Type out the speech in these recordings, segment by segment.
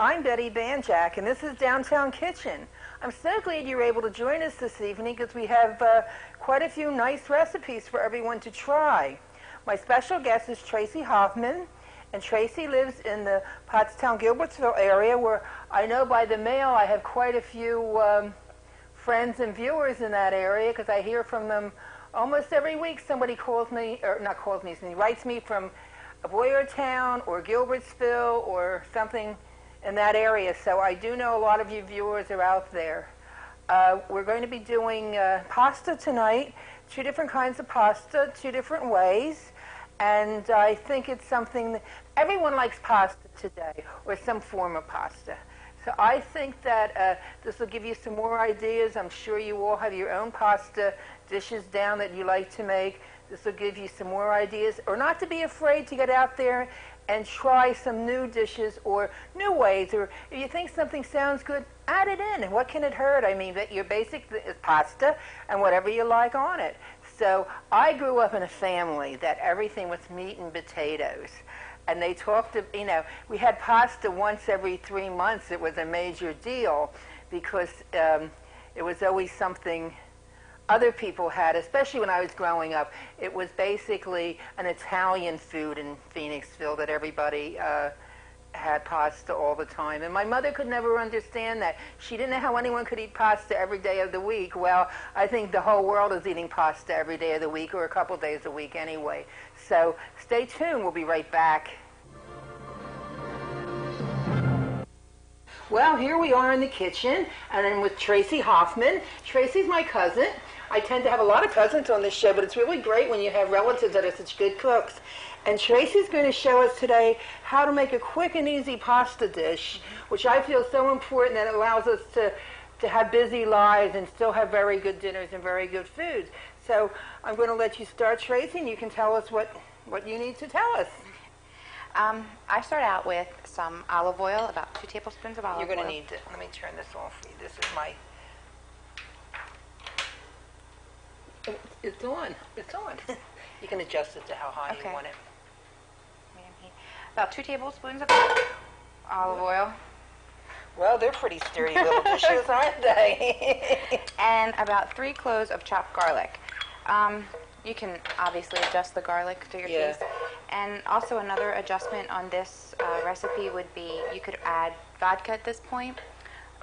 I'm Betty Banjack, and this is Downtown Kitchen. I'm so glad you're able to join us this evening because we have quite a few nice recipes for everyone to try. My special guest is Traci Hoffman, and Traci lives in the Pottstown, Gilbertsville area, where I know by the mail I have quite a few friends and viewers in that area because I hear from them almost every week. Somebody calls me, or not calls me, writes me from Boyertown or Gilbertsville or something in that area. So I do know a lot of you viewers are out there. We're going to be doing pasta tonight, 2 different kinds of pasta, 2 different ways. And I think it's something that everyone likes pasta today, or some form of pasta. So I think that this will give you some more ideas. I'm sure you all have your own pasta dishes down that you like to make. This will give you some more ideas, or not to be afraid to get out there and try some new dishes or new ways. Or if you think something sounds good, add it in. And what can it hurt? I mean, your basic is pasta and whatever you like on it. So I grew up in a family that everything was meat and potatoes. And they talked, we had pasta once every 3 months. It was a major deal because it was always something other people had, especially when I was growing up. It was basically an Italian food in Phoenixville that everybody had pasta all the time. And my mother could never understand that. She didn't know how anyone could eat pasta every day of the week. Well, I think the whole world is eating pasta every day of the week, or a couple days a week anyway. So stay tuned. We'll be right back. Well, here we are in the kitchen, and I'm with Traci Hoffman. Traci's my cousin. I tend to have a lot of cousins on this show, but it's really great when you have relatives that are such good cooks. And Traci's going to show us today how to make a quick and easy pasta dish, which I feel so important that it allows us to have busy lives and still have very good dinners and very good foods. So I'm going to let you start, Traci, and you can tell us what you need to tell us. I start out with some olive oil, about 2 tablespoons of olive oil. You're going to need to, let me turn this off for you. This is my... It's on. It's on. You can adjust it to how high you want it. Medium heat. About 2 tablespoons of olive oil. Well, they're pretty sturdy little dishes, aren't they? And about 3 cloves of chopped garlic. You can obviously adjust the garlic to your taste. And also another adjustment on this recipe would be you could add vodka at this point,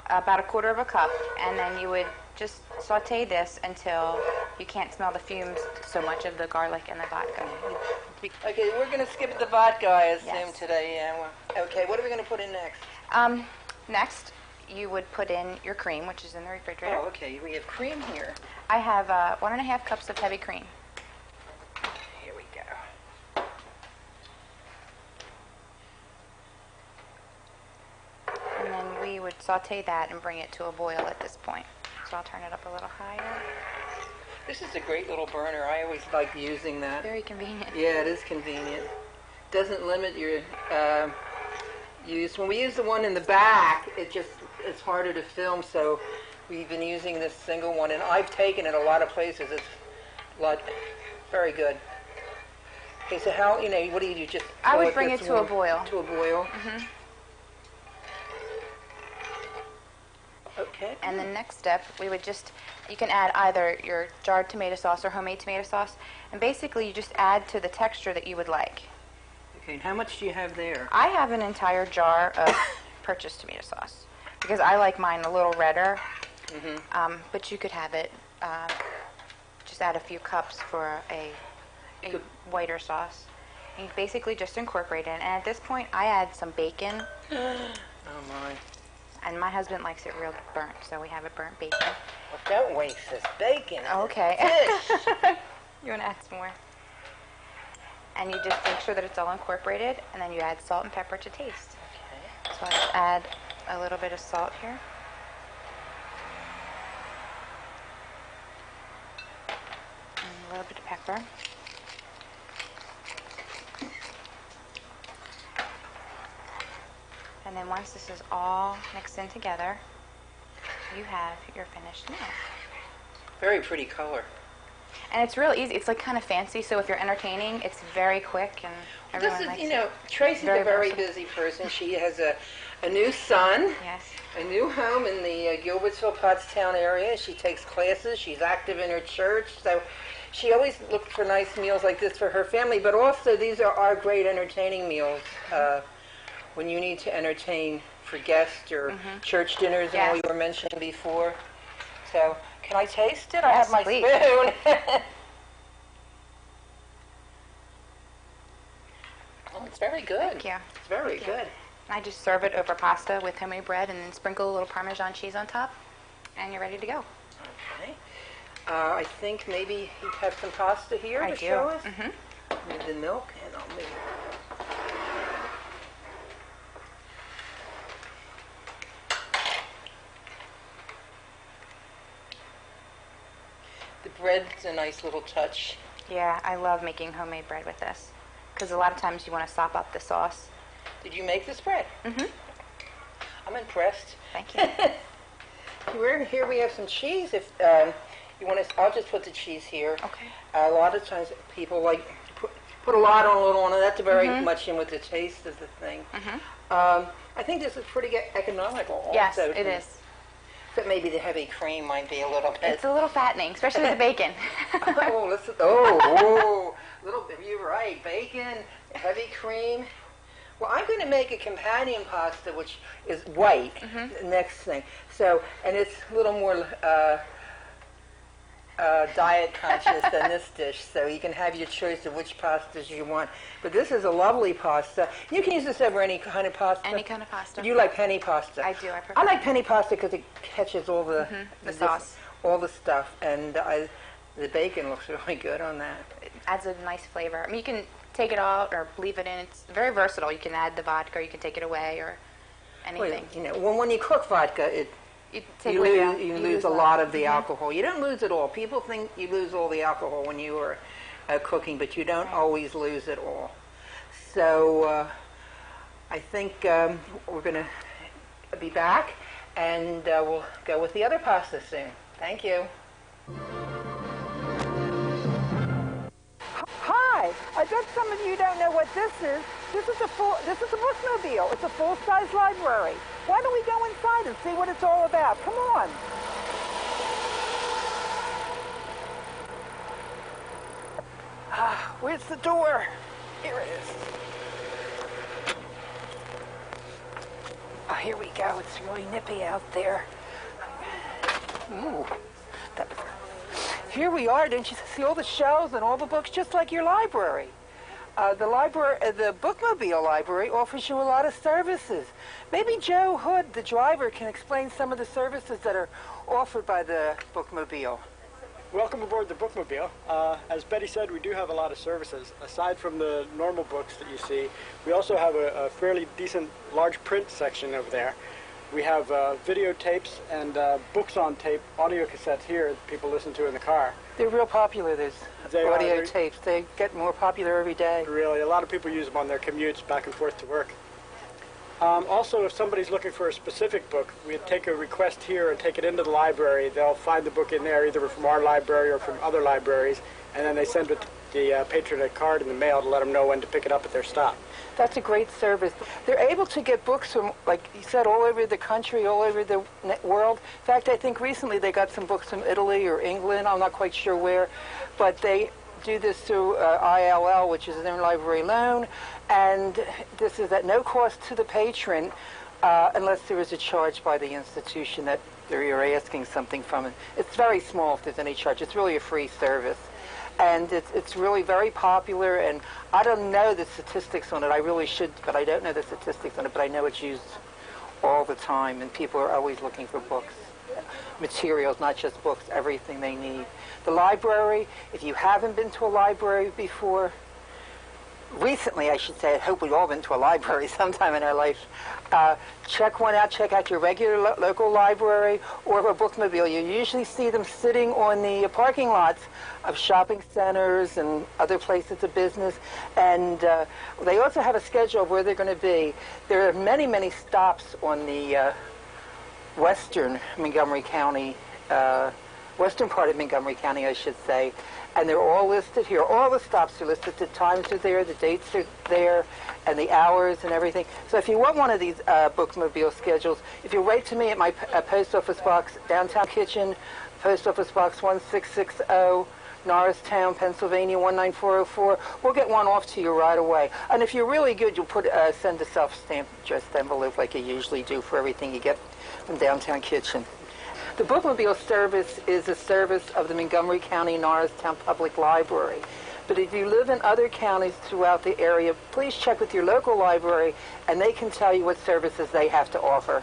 about 1/4 cup, and then you would just saute this until you can't smell the fumes so much of the garlic and the vodka. Okay, we're going to skip the vodka, I assume, today. Yeah. Okay, what are we going to put in next? Next, you would put in your cream, which is in the refrigerator. Oh, okay. We have cream here. I have 1½ cups of heavy cream. Here we go. And then we would saute that and bring it to a boil at this point. So I'll turn it up a little higher. This is a great little burner. I always like using that. Very convenient. Yeah, it is convenient. Doesn't limit your use. When we use the one in the back, it's harder to film, so we've been using this single one, and I've taken it a lot of places. It's very good. Okay, so how, what do you do? Just I would bring it to a boil. To a boil? Mm-hmm. Okay. And the next step, you can add either your jarred tomato sauce or homemade tomato sauce, and basically you just add to the texture that you would like. Okay, and how much do you have there? I have an entire jar of purchased tomato sauce because I like mine a little redder, but you could have it, just add a few cups for a whiter sauce. And you basically just incorporate it, and at this point I add some bacon. Oh my. And my husband likes it real burnt, so we have it burnt bacon. Well, don't waste this bacon. Okay. You want to add some more? And you just make sure that it's all incorporated, and then you add salt and pepper to taste. Okay. So I'll just add a little bit of salt here. And a little bit of pepper. And then once this is all mixed in together, you have your finished meal. Very pretty color. And it's real easy. It's like kind of fancy, so if you're entertaining, it's very quick and everyone likes it. Tracy's a very versatile. busy person. She has a new son, Yes. a new home in the Gilbertsville, Pottstown area. She takes classes. She's active in her church. So she always looks for nice meals like this for her family. But also, these are great entertaining meals when you need to entertain for guests or church dinners and all you were mentioning before. So, can I taste it? I have my please. spoon. Oh, it's very good. Thank you. It's very good. I just serve it over pasta with homemade bread and then sprinkle a little Parmesan cheese on top, and you're ready to go. Okay. I think maybe you have some pasta here to show us. With the milk, and I'll move. The bread's a nice little touch. Yeah, I love making homemade bread with this because a lot of times you want to sop up the sauce. Did you make this bread? I'm impressed. Thank you. Here we have some cheese. If you want to, I'll just put the cheese here. Okay. A lot of times people like put a lot on, a little on, and that's very much in with the taste of the thing. I think this is pretty economical. Also, Yes, it is. But maybe the heavy cream might be a little bit. It's a little fattening, especially with the bacon. Oh, listen. Oh, little. You're right. Bacon, heavy cream. Well, I'm going to make a companion pasta, which is white. The next thing. So, and it's a little more diet conscious than this dish. So you can have your choice of which pastas you want. But this is a lovely pasta. You can use this over any kind of pasta. Any kind of pasta. You like penny pasta? I do. I prefer. I like penny pasta because it catches all the sauce, all the stuff, and the bacon looks really good on that. It adds a nice flavor. I mean, you can take it out or leave it in. It's very versatile. You can add the vodka, or you can take it away, or anything. Well, when you cook vodka, you lose a lot of the alcohol. You don't lose it all. People think you lose all the alcohol when you are cooking, but you don't always lose it all. So I think we're going to be back, and we'll go with the other pasta soon. Thank you. Hi. I bet some of you don't know what this is. This is a bookmobile. It's a full-size library. Why don't we go inside and see what it's all about? Come on. Where's the door? Here it is. Oh, here we go. It's really nippy out there. Ooh. Here we are. Don't you see all the shelves and all the books, just like your library? The bookmobile library offers you a lot of services. Maybe Joe Hood, the driver, can explain some of the services that are offered by the bookmobile. Welcome aboard the bookmobile. As Betty said, we do have a lot of services. Aside from the normal books that you see, we also have a fairly decent large print section over there. We have videotapes and books on tape, audio cassettes here that people listen to in the car. They're real popular, those audio tapes. They get more popular every day. Really, a lot of people use them on their commutes back and forth to work. Also, if somebody's looking for a specific book, we take a request here and take it into the library. They'll find the book in there, either from our library or from other libraries, and then they send it the patron a card in the mail to let them know when to pick it up at their stop. That's a great service. They're able to get books from, like you said, all over the country, all over the world. In fact, I think recently they got some books from Italy or England. I'm not quite sure where. But they do this through ILL, which is an interlibrary loan. And this is at no cost to the patron unless there is a charge by the institution that you're asking something from it. It's very small if there's any charge. It's really a free service. And it's really very popular, and I don't know the statistics on it. I really should, but I don't know the statistics on it, but I know it's used all the time, and people are always looking for books, materials, not just books, everything they need. The library, if you haven't been to a library before, recently, I should say, I hope we've all been to a library sometime in our life. Check one out. Check out your regular local library or a bookmobile. You usually see them sitting on the parking lots of shopping centers and other places of business. And they also have a schedule of where they're going to be. There are many, many stops on the western Montgomery County, western part of Montgomery County, I should say. And they're all listed here. All the stops are listed. The times are there, the dates are there, and the hours and everything. So if you want one of these bookmobile schedules, if you write to me at my post office box, Downtown Kitchen, Post Office Box 1660, Norristown, Pennsylvania 19404, we'll get one off to you right away. And if you're really good, you'll send a self-stamped addressed envelope like you usually do for everything you get from Downtown Kitchen. The bookmobile service is a service of the Montgomery County Norristown Public Library. But if you live in other counties throughout the area, please check with your local library, and they can tell you what services they have to offer.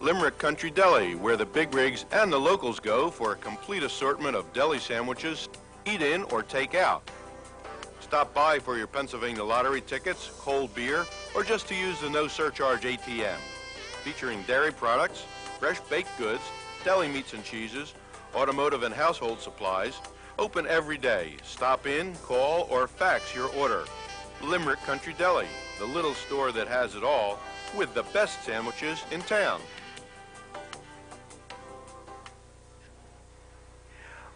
Limerick Country Deli, where the big rigs and the locals go for a complete assortment of deli sandwiches, eat in or take out. Stop by for your Pennsylvania lottery tickets, cold beer, or just to use the no surcharge ATM. Featuring dairy products, fresh baked goods, deli meats and cheeses, automotive and household supplies. Open every day. Stop in, call, or fax your order. Limerick Country Deli, the little store that has it all, with the best sandwiches in town.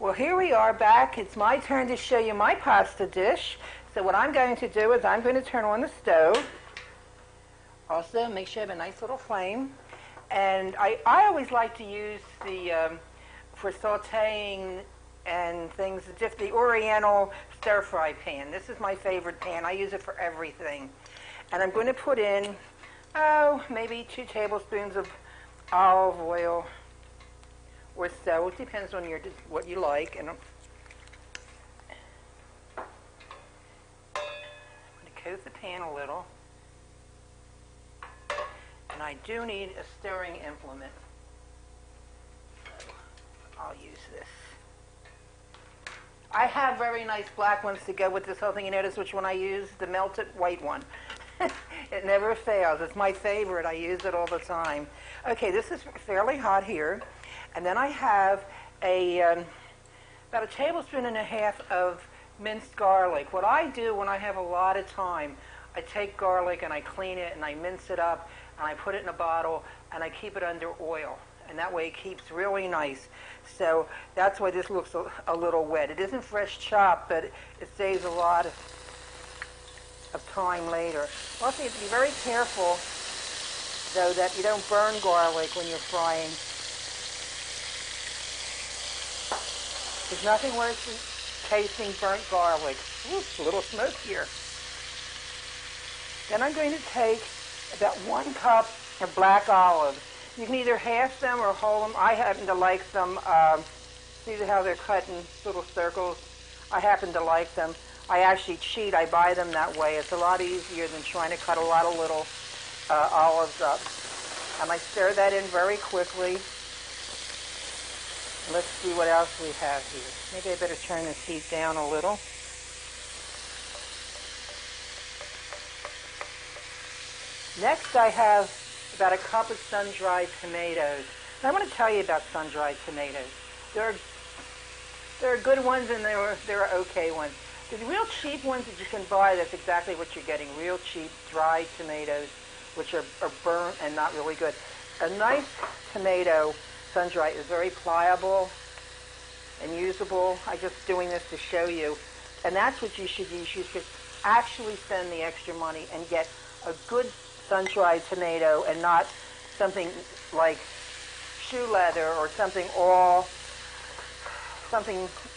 Well, here we are back. It's my turn to show you my pasta dish. So what I'm going to do is I'm going to turn on the stove. Also, make sure you have a nice little flame. And I always like to use the, for sauteing and things, just the Oriental stir-fry pan. This is my favorite pan. I use it for everything. And I'm going to put in, maybe 2 tablespoons of olive oil or so. It depends on what you like. And I'm going to coat the pan a little. And I do need a stirring implement. So I'll use this. I have very nice black ones to go with this whole thing. You notice which one I use? The melted white one. It never fails. It's my favorite. I use it all the time. Okay, this is fairly hot here. And then I have about 1.5 tablespoons of minced garlic. What I do when I have a lot of time, I take garlic and I clean it and I mince it up and I put it in a bottle and I keep it under oil. And that way it keeps really nice. So that's why this looks a little wet. It isn't fresh chopped, but it saves a lot of time later. Also, you have to be very careful, though, that you don't burn garlic when you're frying. There's nothing worse than tasting burnt garlic. Ooh, it's a little smoke here. Then I'm going to take about 1 cup of black olives. You can either half them or whole them. I happen to like them. See how they're cut in little circles? I happen to like them. I actually cheat. I buy them that way. It's a lot easier than trying to cut a lot of little olives up. And I stir that in very quickly. Let's see what else we have here. Maybe I better turn this heat down a little. Next, I have about 1 cup of sun-dried tomatoes. And I want to tell you about sun-dried tomatoes. There are good ones and there are okay ones. The real cheap ones that you can buy, that's exactly what you're getting. Real cheap dried tomatoes, which are burnt and not really good. A nice tomato, sun-dried, is very pliable and usable. I'm just doing this to show you. And that's what you should use. You should actually spend the extra money and get a good sun-dried tomato and not something like shoe leather or something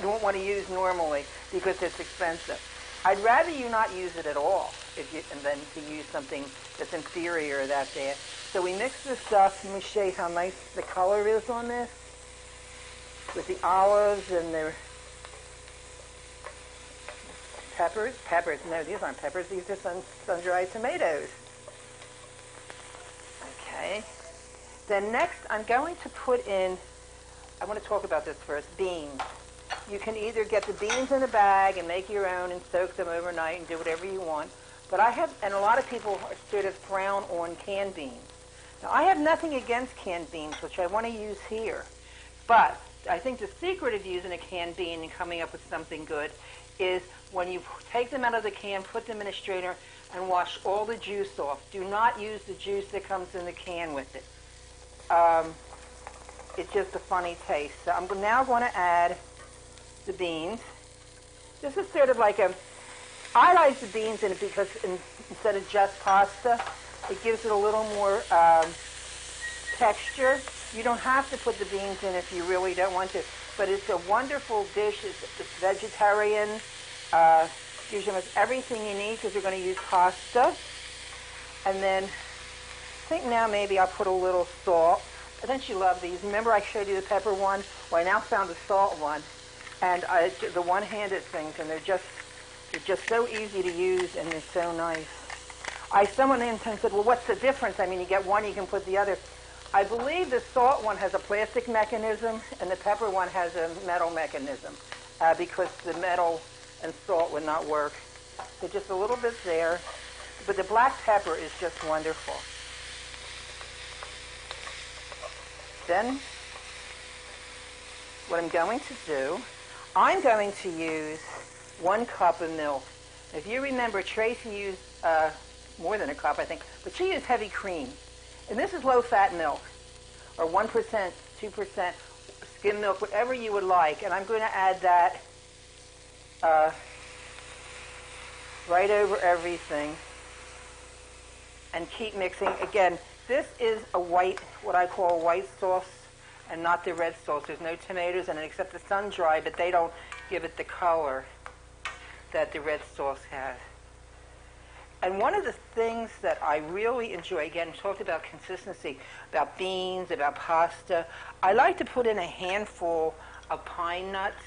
you won't want to use normally because it's expensive. I'd rather you not use it at all than to use something that's inferior or that bad. So we mix this up. Let me show you how nice the color is on this with the olives and the peppers. Peppers, no, these aren't peppers. These are sun-dried tomatoes. Okay. Then next, I'm going to put in, I want to talk about this first, beans. You can either get the beans in a bag and make your own and soak them overnight and do whatever you want. But I have, and a lot of people sort of frown on canned beans. Now, I have nothing against canned beans, which I want to use here. But I think the secret of using a canned bean and coming up with something good is when you take them out of the can, put them in a strainer, and wash all the juice off. Do not use the juice that comes in the can with it. It's just a funny taste. So I'm now going to add the beans. This is sort of like I like the beans in it because instead of just pasta, it gives it a little more texture. You don't have to put the beans in if you really don't want to, but it's a wonderful dish. It's vegetarian. Gives you almost everything you need because you're going to use pasta. And then I think now maybe I'll put a little salt. Don't you love these? Remember I showed you the pepper one? Well, I now found the salt one. And the one-handed things, and they're just so easy to use, and they're so nice. Someone in said, well, what's the difference? I mean, you get one, you can put the other. I believe the salt one has a plastic mechanism, and the pepper one has a metal mechanism, because the metal and salt would not work. So just a little bit there. But the black pepper is just wonderful. Then, what I'm going to do, I'm going to use 1 cup of milk. If you remember, Traci used more than a cup, I think, but she used heavy cream. And this is low-fat milk, or 1%, 2% skim milk, whatever you would like. And I'm going to add that right over everything and keep mixing. Again, this is what I call a white sauce and not the red sauce. There's no tomatoes in it except the sun-dried, but they don't give it the color that the red sauce has. And one of the things that I really enjoy, again, talked about consistency, about beans, about pasta, I like to put in a handful of pine nuts.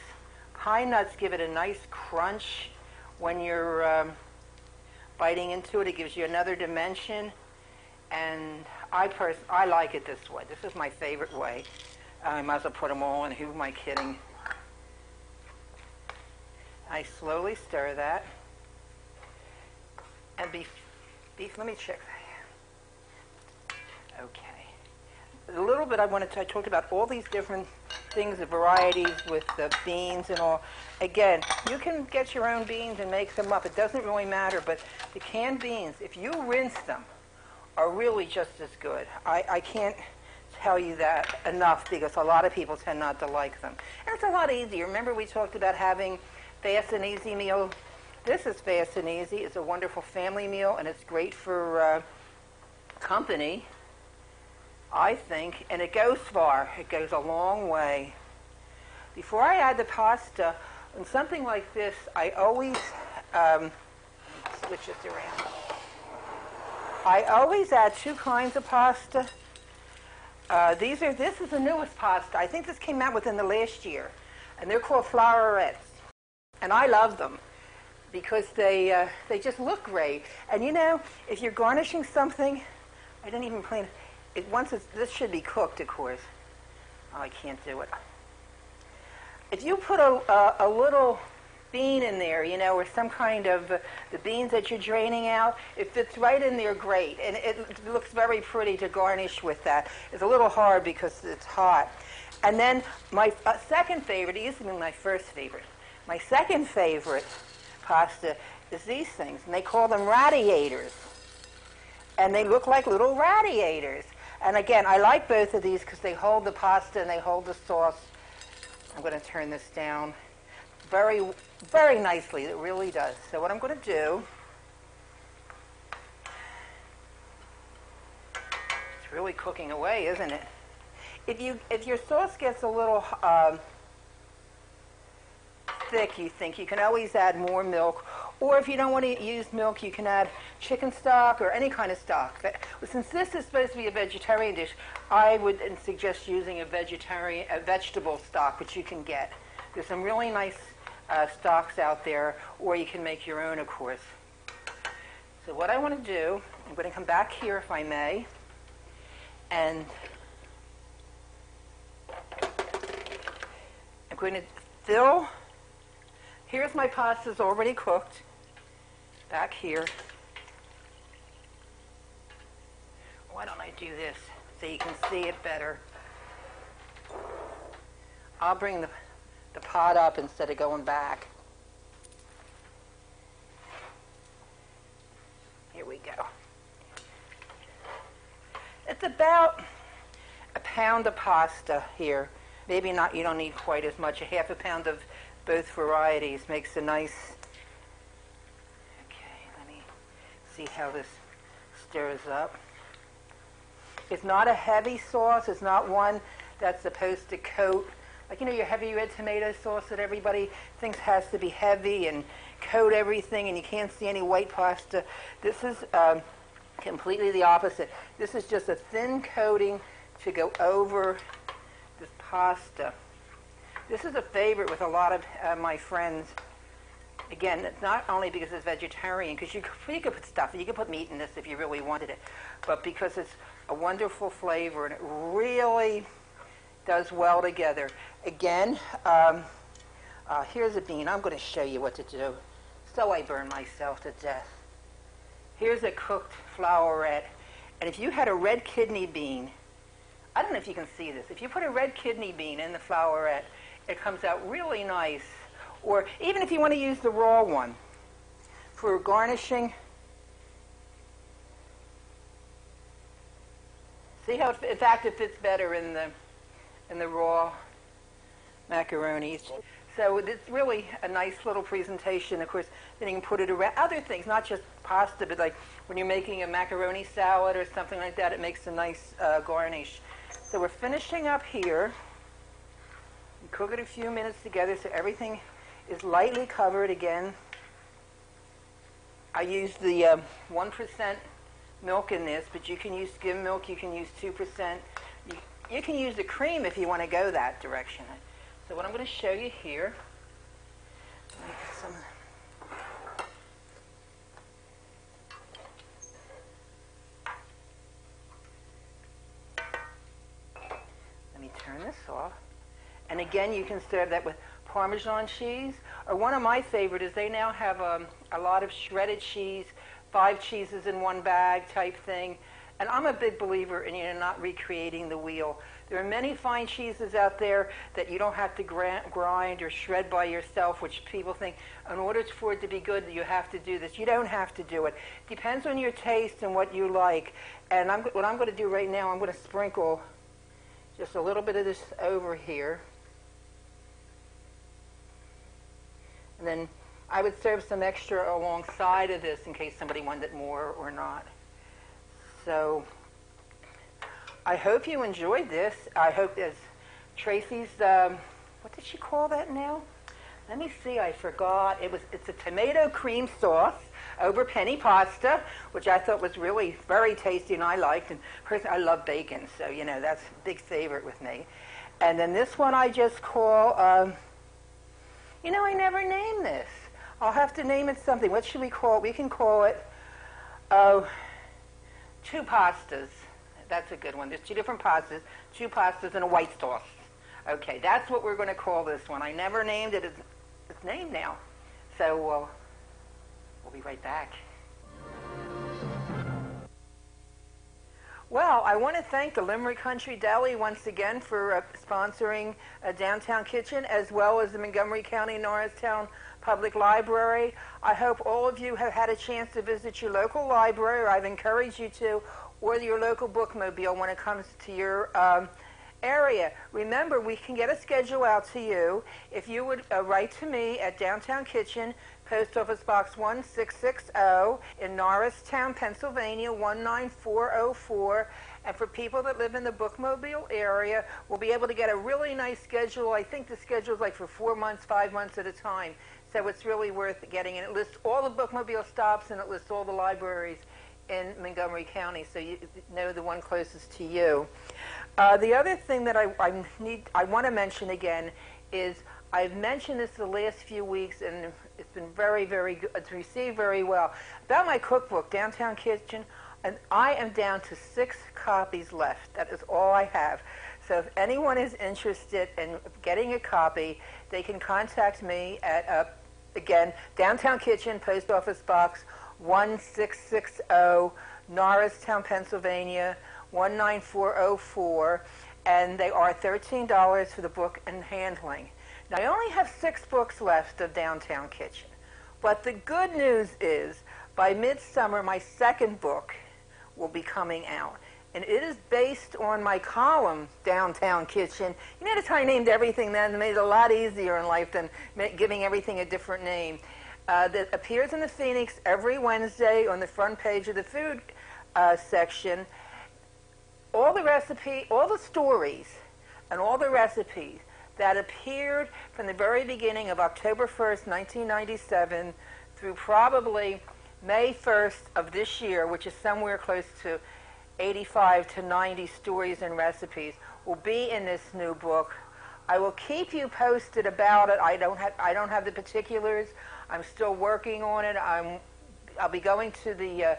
Pine nuts give it a nice crunch when you're biting into it. It gives you another dimension. And I like it this way. This is my favorite way. I might as well put them all in. Who am I kidding? I slowly stir that. And beef, let me check that. Okay. A little bit I talked about all these different things, the varieties with the beans and all. Again, you can get your own beans and make them up. It doesn't really matter, but the canned beans, if you rinse them, are really just as good. I can't tell you that enough because a lot of people tend not to like them. And it's a lot easier. Remember we talked about having fast and easy meal? This is fast and easy. It's a wonderful family meal, and it's great for company, I think, and it goes far. It goes a long way. Before I add the pasta, in something like this, I always switch this around. I always add 2 kinds of pasta. This is the newest pasta. I think this came out within the last year, and they're called flowerets, and I love them because they just look great. And you know, if you're garnishing something, I didn't even plan it. This should be cooked, of course. Oh, I can't do it. If you put a little bean in there, you know, or some kind of the beans that you're draining out, it fits right in there great, and it looks very pretty to garnish with that. It's a little hard because it's hot. And then my second favorite, it used to be my first favorite. My second favorite pasta is these things, and they call them radiators. And they look like little radiators. And again, I like both of these because they hold the pasta and they hold the sauce. I'm going to turn this down very, very nicely. It really does. So what I'm going to do, it's really cooking away, isn't it? If your sauce gets a little thick, you think, you can always add more milk. Or if you don't want to use milk, you can add chicken stock or any kind of stock. Since this is supposed to be a vegetarian dish, I would suggest using a vegetable stock, which you can get. There's some really nice stocks out there, or you can make your own, of course. So what I want to do, I'm going to come back here, if I may, and I'm going to fill. Here's my pasta's already cooked. Back here. Why don't I do this so you can see it better? I'll bring the pot up instead of going back. about a pound of pasta here. Maybe not, you don't need quite as much. A half a pound of both varieties makes a nice, okay, let me see how this stirs up. It's not a heavy sauce. It's not one that's supposed to coat, like, you know, your heavy red tomato sauce that everybody thinks has to be heavy and coat everything, and you can't see any white pasta. This is completely the opposite. This is just a thin coating to go over this pasta. This is a favorite with a lot of my friends. Again, it's not only because it's vegetarian, because you could put stuff, you could put meat in this if you really wanted it, but because it's a wonderful flavor and it really does well together. Again, here's a bean. I'm going to show you what to do, so I burn myself to death. Here's a cooked flowerette, and if you had a red kidney bean, I don't know if you can see this. If you put a red kidney bean in the flowerette, it comes out really nice. Or even if you want to use the raw one for garnishing. See how, in fact, it fits better in the raw macaronis. So it's really a nice little presentation. Of course, then you can put it around other things, not just pasta, but like when you're making a macaroni salad or something like that, it makes a nice garnish. So we're finishing up here. We cook it a few minutes together so everything is lightly covered again. I use the 1% milk in this, but you can use skim milk, you can use 2%. You can use the cream if you want to go that direction. So what I'm going to show you here, let me get some. Let me turn this off. And again, you can serve that with Parmesan cheese, or one of my favorite is they now have a lot of shredded cheese, 5 cheeses in one bag type thing. And I'm a big believer in not recreating the wheel. There are many fine cheeses out there that you don't have to grind or shred by yourself, which people think in order for it to be good you have to do this. You don't have to do it. Depends on your taste and what you like. And what I'm going to do right now, I'm going to sprinkle just a little bit of this over here. And then I would serve some extra alongside of this in case somebody wanted more or not. So I hope you enjoyed this. I hope there's Traci's, what did she call that now? Let me see, I forgot. It's a tomato cream sauce over penny pasta, which I thought was really very tasty and I liked. And personally, I love bacon, so, you know, that's a big favorite with me. And then this one I just call, you know, I never named this. I'll have to name it something. What should we call it? We can call it, 2 pastas. That's a good one. There's 2 different pastas, 2 pastas and a white sauce. Okay, that's what we're going to call this one. I never named it. It's named now. So we'll be right back. Well, I want to thank the Limerick Country Deli once again for sponsoring Downtown Kitchen, as well as the Montgomery County Norristown Public Library. I hope all of you have had a chance to visit your local library, or I've encouraged you to, or your local bookmobile when it comes to your area. Remember, we can get a schedule out to you. If you would write to me at Downtown Kitchen, Post Office Box 1660 in Norristown, Pennsylvania, 19404. And for people that live in the bookmobile area, we'll be able to get a really nice schedule. I think the schedule is like for 4 months, 5 months at a time. So it's really worth getting. And it lists all the bookmobile stops and it lists all the libraries in Montgomery County, so you know the one closest to you. The other thing that I want to mention again is I've mentioned this the last few weeks, and it's been very, very good. It's received very well. About my cookbook, Downtown Kitchen, and I am down to 6 copies left. That is all I have. So if anyone is interested in getting a copy, they can contact me at, again, Downtown Kitchen, Post Office Box 1660, Norristown, Pennsylvania, 19404, and they are $13 for the book and handling. Now, I only have 6 books left of Downtown Kitchen, but the good news is by midsummer, my second book will be coming out. and it is based on my column, Downtown Kitchen. You notice how I named everything then? It made it a lot easier in life than giving everything a different name. That appears in the Phoenix every Wednesday on the front page of the food section. All the stories, and all the recipes that appeared from the very beginning of October 1st, 1997, through probably May 1st of this year, which is somewhere close to 85 to 90 stories and recipes, will be in this new book. I will keep you posted about it. I don't have the particulars. I'm still working on it. I'll be going to the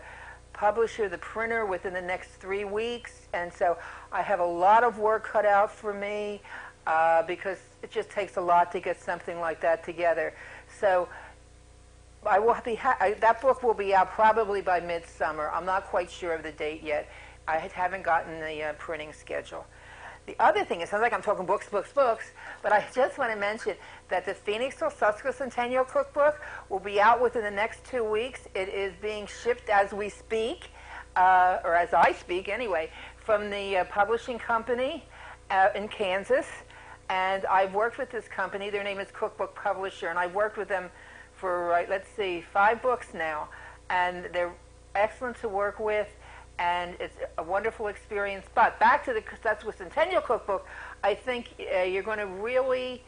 publisher, the printer, within the next 3 weeks, and so I have a lot of work cut out for me because it just takes a lot to get something like that together. So I will be that book will be out probably by midsummer. I'm not quite sure of the date yet. I haven't gotten the printing schedule. The other thing, it sounds like I'm talking books, but I just want to mention that the Phoenixville Sesquicentennial Cookbook will be out within the next 2 weeks. It is being shipped as we speak, or as I speak anyway, from the publishing company in Kansas. And I've worked with this company. Their name is Cookbook Publisher, and I've worked with them for, 5 books now. And they're excellent to work with, and it's a wonderful experience. But back to the Sesquicentennial Cookbook, I think you're going to really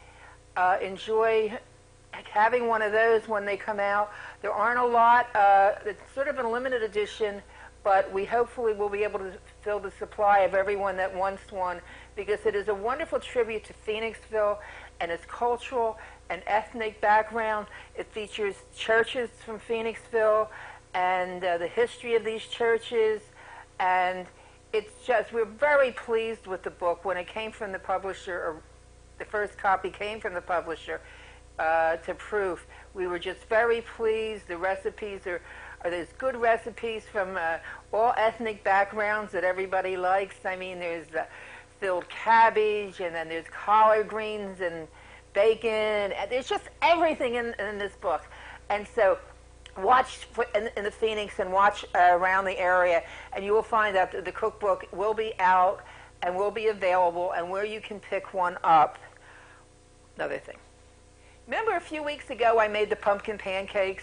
enjoy having one of those when they come out. There aren't a lot. It's sort of a limited edition, but we hopefully will be able to fill the supply of everyone that wants one, because it is a wonderful tribute to Phoenixville and its cultural and ethnic background. It features churches from Phoenixville and the history of these churches. And it's just, we're very pleased with the book. When it came from the publisher, or the first copy came from the publisher to proof, we were just very pleased. The recipes there's good recipes from all ethnic backgrounds that everybody likes. I mean, there's filled cabbage, and then there's collard greens and bacon, and there's just everything in this book. And so watch in the Phoenix and watch around the area, and you will find that the cookbook will be out and will be available, and where you can pick one up. Another thing. Remember a few weeks ago I made the pumpkin pancakes?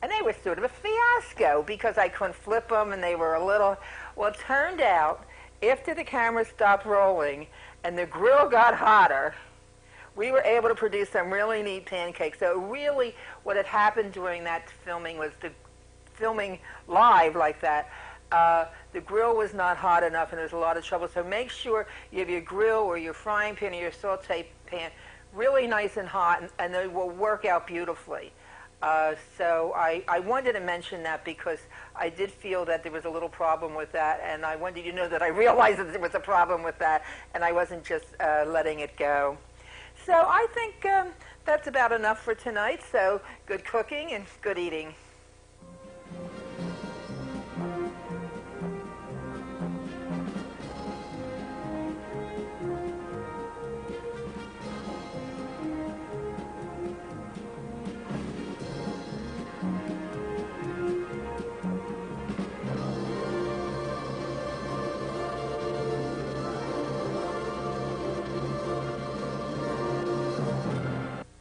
And they were sort of a fiasco because I couldn't flip them, and they were a little... Well, it turned out, after the camera stopped rolling and the grill got hotter, we were able to produce some really neat pancakes. So really what had happened during that filming was the filming live like that. The grill was not hot enough, and there was a lot of trouble. So make sure you have your grill or your frying pan or your saute pan really nice and hot, and they will work out beautifully. So I wanted to mention that because I did feel that there was a little problem with that, and I wanted you to know that I realized that there was a problem with that, and I wasn't just letting it go. So I think that's about enough for tonight. So good cooking and good eating.